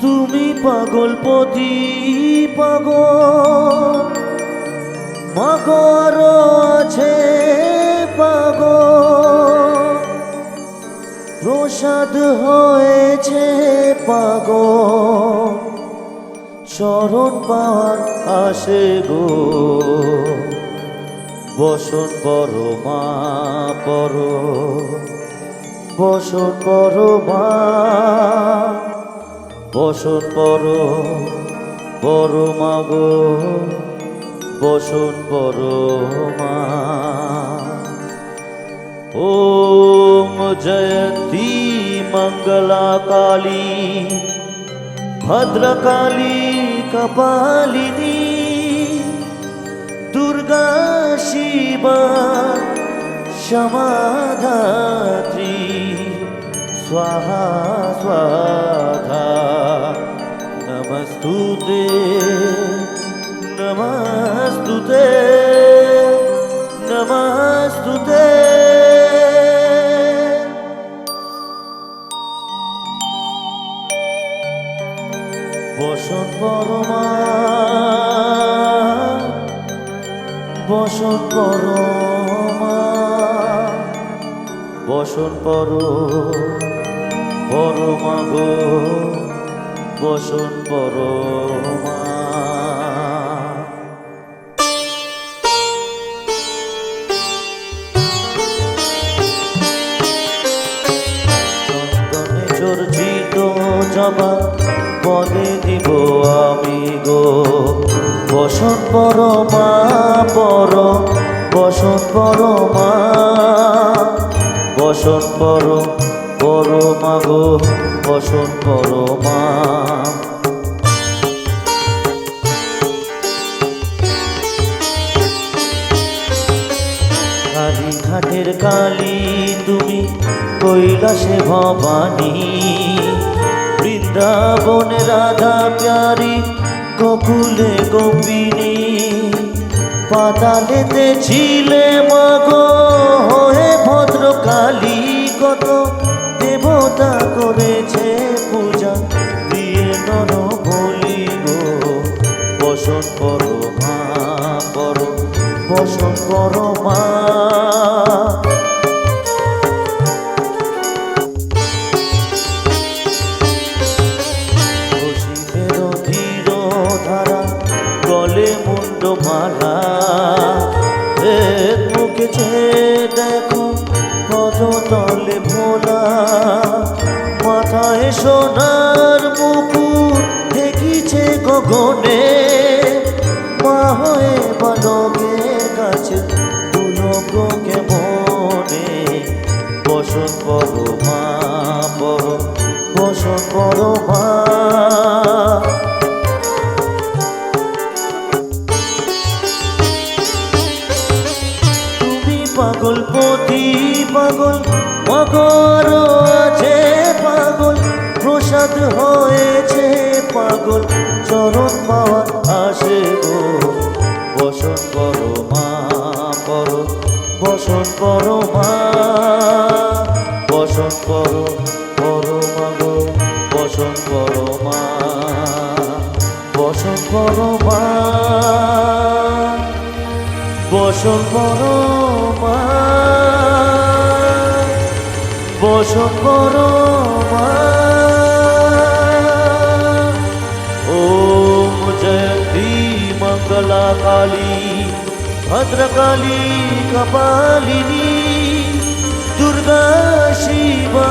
তুমি পাগল পতি পাগল মগর আছে পাগল প্রসাদ হয়েছে পাগল চরণ পাওয়ার আসে গো বসন পর মা পর বসন পর মা বসন পর মাগো বসন পর মা ওম জয়ন্তী মঙ্গলা কালী ভদ্রকালী কপালিনী দুর্গা শিবা সমাধাত্রী स्वाहा स्वाहा नमस्तुते नमस्तुते नमस्तुते বসন পরমা বসন পরমা বসন পরমা গো বসন পরমা চন্দনে চর্চিত জবা বলে দিব আমি গো বসন পরমা পর বসন পরমা বসন পরমা গো বসন পরমা কালীঘাটের কালী তুমি কৈলাসে ভবানী বৃন্দাবনে রাধা প্যারি গোকুলে গোপিনী পাতালেতে ছিলে মাগো হয়ে ভদ্রকালী কত দেবতা করেছে পূজা দিয়ে নর বলি গো বসন পরমা পর বসন পরমা শিবের ধীর ধারা গলে মুন্ড মালা মুখে দেখো পদতলে ভোলা মাথায় সোনার মুকুট দেখিছে গগনে মা হয়ে বালকের কাছে দুলকে মনে বসন পরমা পর বসন পরমা পাগল পতি পাগল মগর আছে পাগল প্রসাদ হয়েছে পাগল চরণ পাওয়ার আসে গো বসন পরমা পর বসন পরমা বসন পরমা গো বসন পরমা বসন পরমা বসন পরমা বসন পরমা ওম জয়ন্তী মঙ্গলা কালী ভদ্রকালী কপালিনী দুর্গা শিবা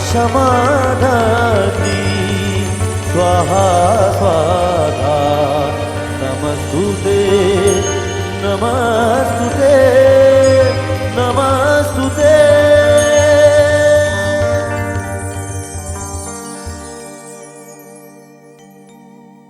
সমাধাত্রী स्वाहा